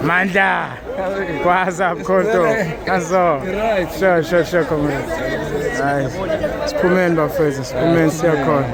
Mandla, what's up, Koto? Kaso, sure, come here. Nice. Spumen bafethu, spumen siyakhona.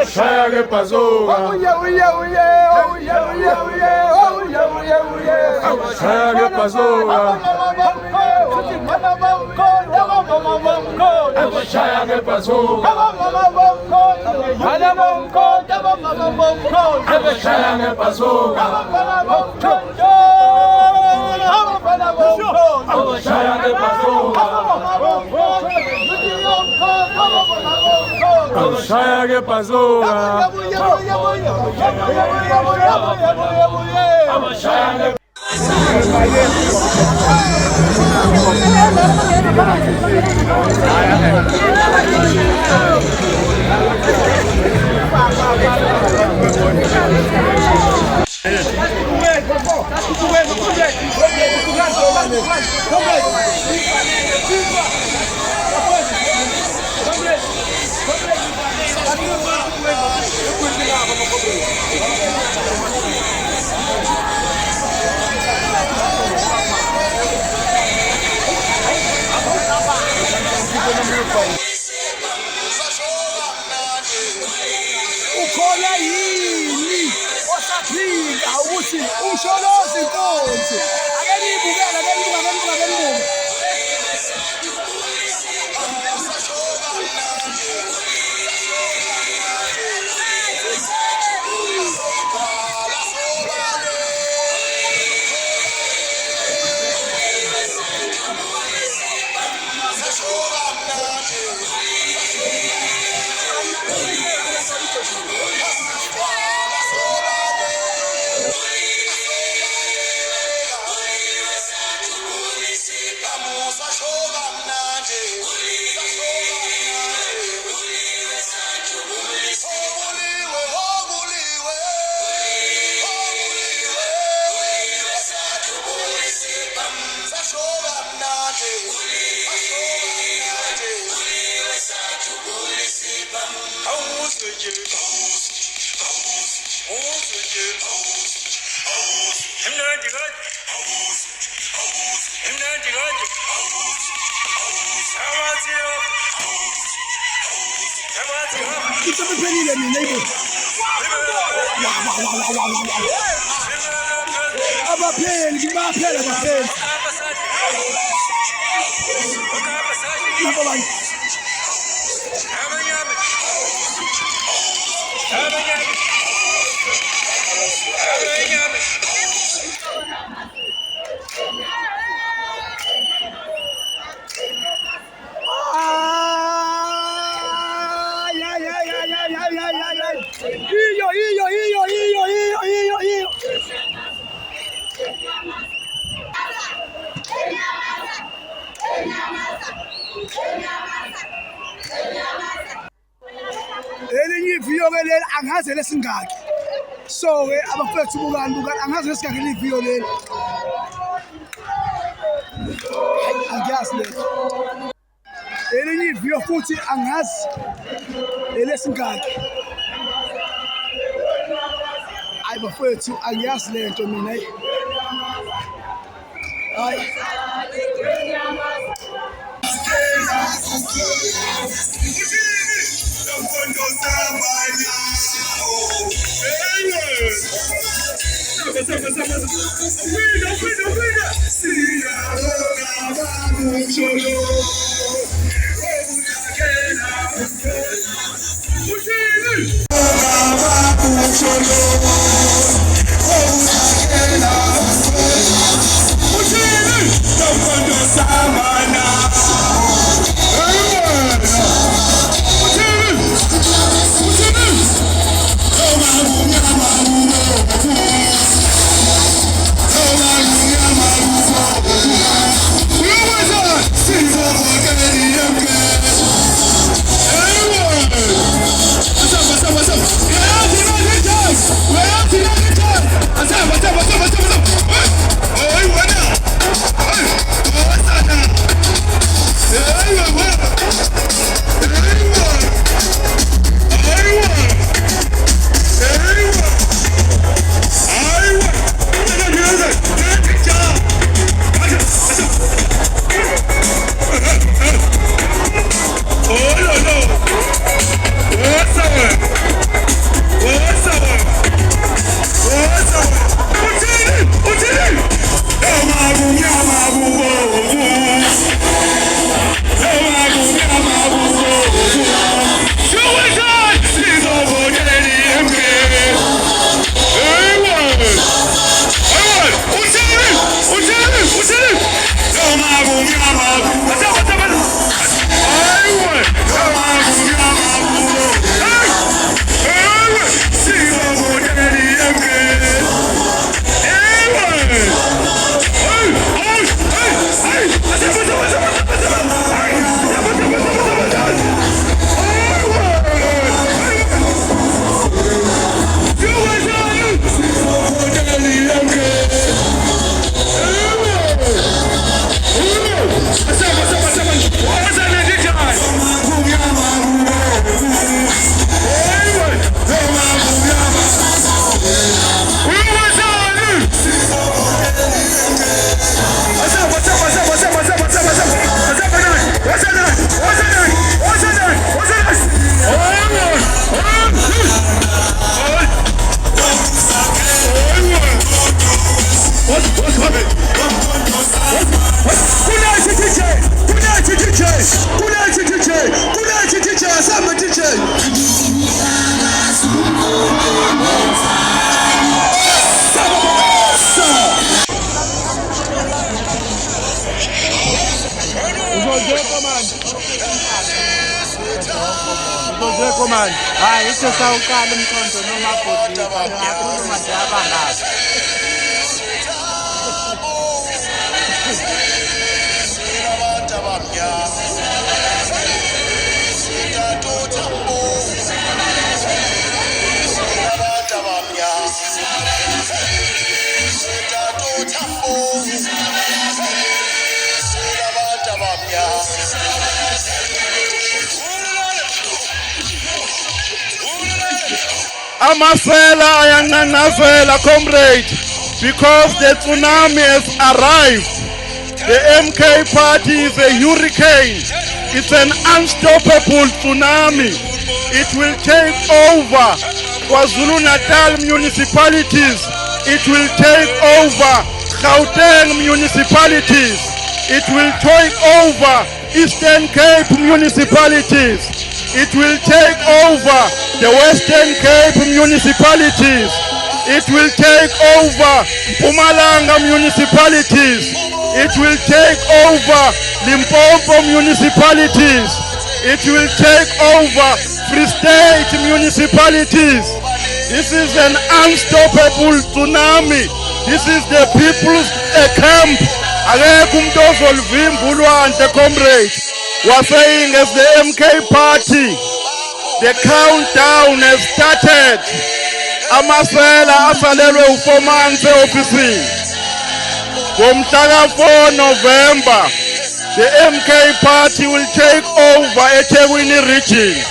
Shaya ke bazooka. Shaya ke bazooka. Shaya ke bazooka. Shaya ke bazooka. Shaya ke bazooka. Shaya ke bazooka. Ukhona yini osaphila ukuthi umsholozi inkonzo akelibukela akelibuka Kitapelile ni neighbor. Abapheli kibaphela abapheli. Nabalai. Elinye iviyo ke leli angaze lesingaki. So ke abafethu bukani angaze lesingaki liviyo leli. Angiyazi letho. Elinye iviyo futhi angazi lesingaki. Hayi bafethu angiyazi lento mina. Hayi. Samana Command. Hayi isesawuqala umkhonto noma bhodisa ngiyakhuluma nje abangazi. Amasela ayanqanqazela, comrade, because the tsunami has arrived. The MK party is a hurricane. It's an unstoppable tsunami. It will take over KwaZulu-Natal municipalities. It will take over Gauteng municipalities. It will take over Eastern Cape municipalities. It will take over the Western Cape municipalities. It will take over Mpumalanga municipalities. It will take over Limpopo municipalities. It will take over Free State municipalities. This is an unstoppable tsunami. This is the people's camp. Akekho umuntu ozolivimba ulwandle, comrade. Was saying as the MK party, the countdown has started. Amasela asalelwe u4 months e-ofisini. Ngomhla ka4 November, the MK party will take over eThekwini region.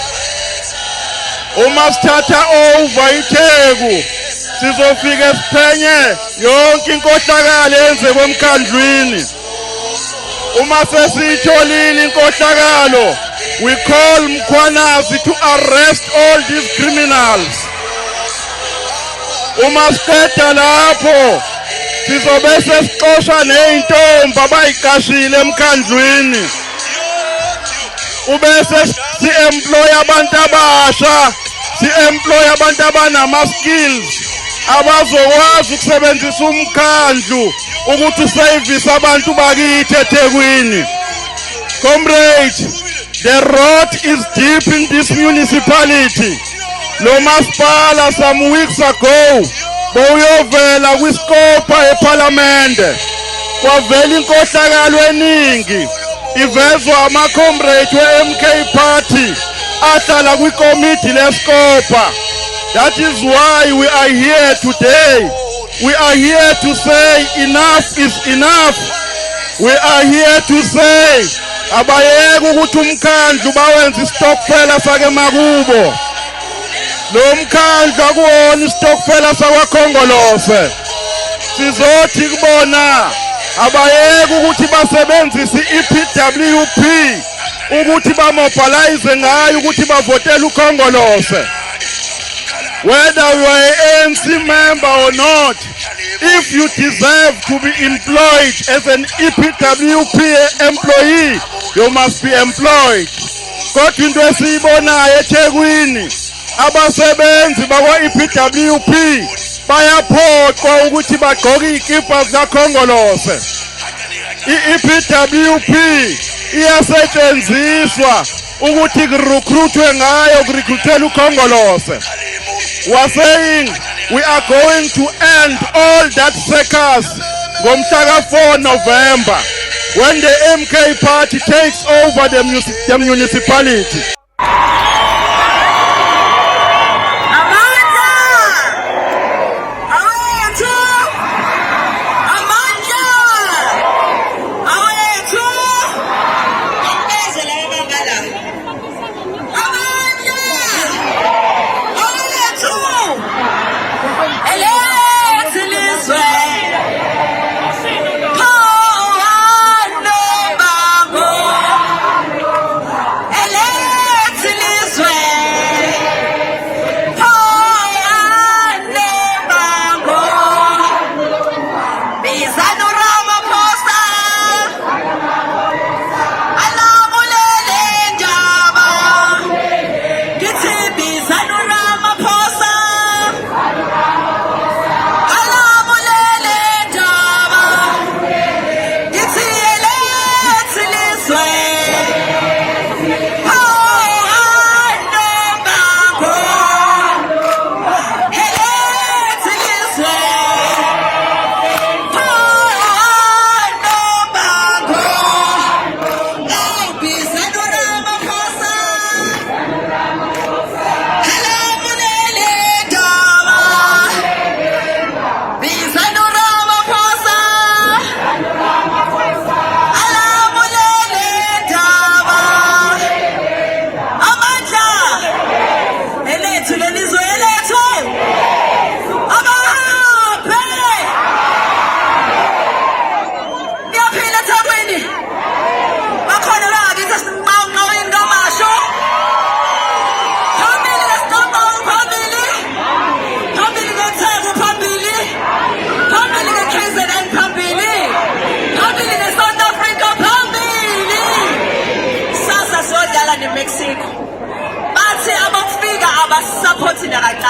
Uma sithatha over iTheku, sizofika siphenye yonke inkohlakalo eyenzekwe emkhandlwini. Uma sesiyitholile inkohlakalo, we call Mkhwanazi to arrest all these criminals. Uma siqeda lapho, sizobe sesixosha ney'ntombi abay'qashile emkhandlwini. Ubese si-employ abantu abasha, si-employ abantu abanama-skills abazokwazi ukusebenzisa umkhandlu ukuthi usavise abantu bakithi eThekwini. Comrade, the rot is deep in this municipality. Lo masipala some weeks ago bowuyovela kwiskopa eParliament. Kwavela inkohlakalo eningi ivezwa ama-comrade we-MK party ahlala kwikomiti leskopa. That is why we are here today. We are here to say enough is enough. We are here to say abayeke ukuthi umkhandlu bawenza istokfela sake makubo. Lo mkhandlu akuwona istokfela sakwaKhongolose. Sizothi kubona abayeke ukuthi basebenzise i-EPWP ukuthi bamobilize ngayo ukuthi bavotele uKhongolose. Whether you are an ANC member or not, if you deserve to be employed as an EPWP employee, you must be employed. Kodwa into esiyibonayo eThekwini, abasebenzi bakwa-EPWP bayaphoqwa ukuthi bagqoke izikipa zikaKhongolose. I-EPWP iyasetshenziswa ukuthi kurecruitwe ngayo kurecruitela uKhongolose. We're saying we are going to end all that circus ngomhla ka4 November when the MK party takes over the municipality.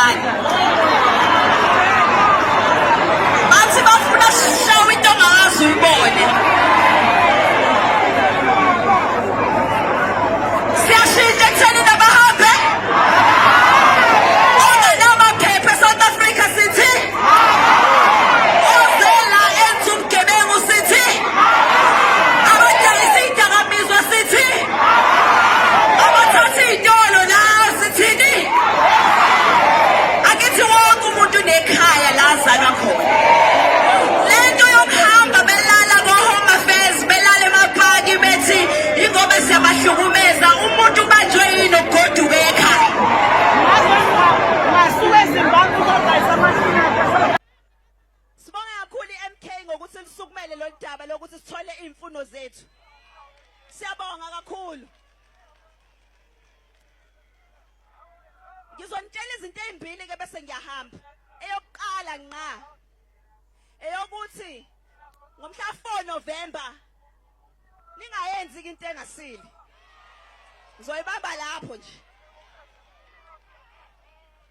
kancane. Bathi bafuna sishawe into ongazi uyibone. Siyashintsha ekutheni nabahambe. Onganamaphepha eSouth Africa sithi. Ozela enza ubugebengu sithi. Abadayisa izidakamizwa sithi. Abathatha iy'tolo la sithini. Akithi wonke umuntu unekhaya la azalwa khona. Lento yokuhamba belala ko-Home Affairs, belala emapaki bethi ingoba siyabahlukumeza, umuntu ubanjwe yini ukugoduka ekhaya. Sibonga kakhulu i-MK ngokuthi lisukumele lolu daba lokuthi sithole iy'mfuno zethu. Siyabonga kakhulu. Ngizonitshela izinto ey'mbili ke bese ngiyahamba. Eyokuqala ngqa. Eyokuthi ngomhla 4 November ningayenzi into engasile. Ngizoyibamba lapho nje.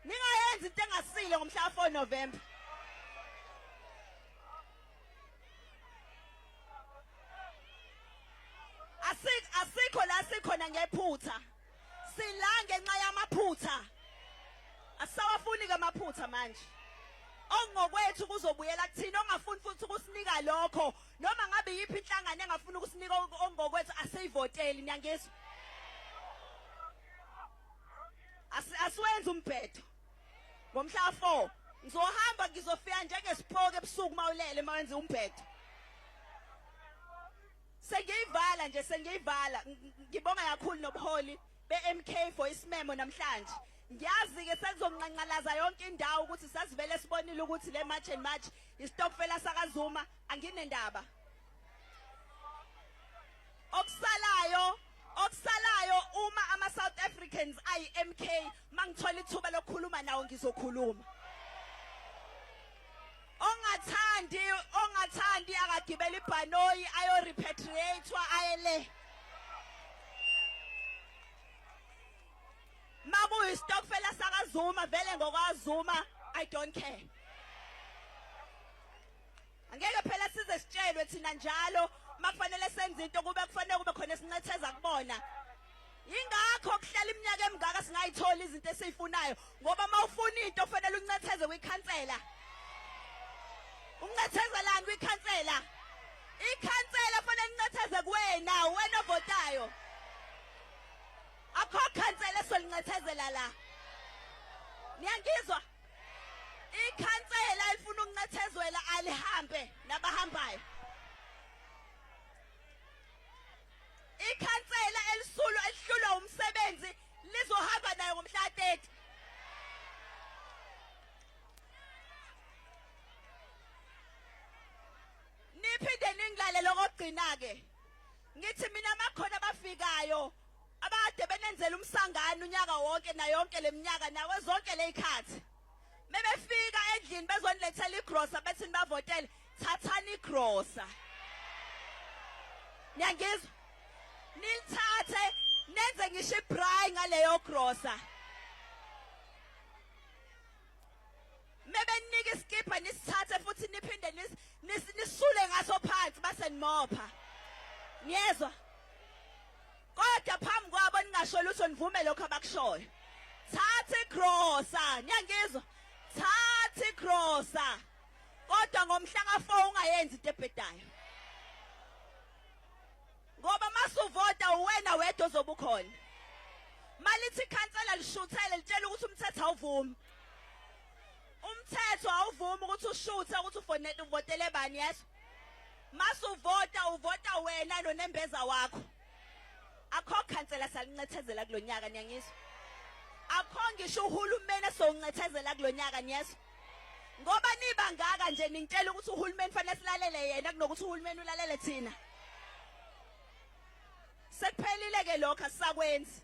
Ningayenzi into engasile ngomhla 4 November. Asikho la sikhona ngephutha. Sila ngenxa yamaphutha. Asawafuni ke amaphutha manje. Ongokwethu kuzobuyela kuthina, ongafuni futhi ukusinika lokho noma ngabe yiphi inhlangano engafuni ukusinika ongokwethu aseyivoteli, niyangizwa. Asiwenza umbhedo ngomhla 4 ngizohamba ngizofika njengesiphoke ebusuku mawulele mawenza umbhedo. Sengiyivala nje, sengiyivala. Ngibonga kakhulu nobuholi be-MK for isimemo namhlanje. Ngiyazi ke sekuzonqanqalaza yonke indawo ukuthi sasivele sibonile ukuthi le March and March istokfela sakaZuma anginendaba. Okusalayo uma ama-South Africans ayi-MK mangithola ithuba lokukhuluma nawo ngizokhuluma. Ongathandi akagibela ibhanoyi ayo repatriatewa ayele. Makuyi stokfela sakaZuma vele ngokwaZuma, I don't care. Angeke phela size sitshelwe thina njalo makufanele senze into kube kufanele kube khona esincetheza kubona. Ingakho kuhlela iminyaka emingaka singayithola izinto esizifunayo ngoba mawufuna into kufanele uncetheze kwikhansela. Uncetheza lani kwikhansela? Ikhansela kufanele uncetheze kuwena, wena ovotayo. Akho khansela esolincethezela la. Niyangizwa? Ikhansela ifuna ukunethezela alihambe nabahambayo. Ikhansela elihlulwa umsebenzi lizohamba nayo ngomhla 30. Niphinde ningilale lokugcina ke. Ngithi mina makhona abafikayo abade benenzela umsangano unyaka wonke na yonke leminyaka nawe zonke lezikhathi. Mebefika endlini bezonilethela igrosa bethi nibavotele, thathani igrosa. Niyangizwa? Nilithathe nenze ngisho ibrayi ngaleyo grosa. Mebenika iskipa nisithathe futhi niphinde nisule ngaso phansi base nimopha. Niyezwa? Kodwa phambi kwabo ningasho lutho nivume lokho abakushoyo. Thatha igrosa, niyangizwa? Thatha igrosa. Kodwa ngomhla ka4 ungayenzi into ebhedayo. Ngoba masuvota uwena wedwa ozobukhona. Malithi ikhansela lishuthele litshela ukuthi umthetho awuvumi. Umthetho awuvumi ukuthi ushuthe ukuthi uvotele bani, yeso. Masuvota uvota wena nonembeza wakho. Akho khansela salincethezela kulonyaka, niyangizwa? Akho ngisho uhulumeni esongincethezela kulonyaka, niyezwa? Ngoba niba ngaka nje ningitshela ukuthi uhulumeni fanele silalele yena kunokuthi uhulumeni ulalele thina. Sekuphelile ke lokho asisakwenzi.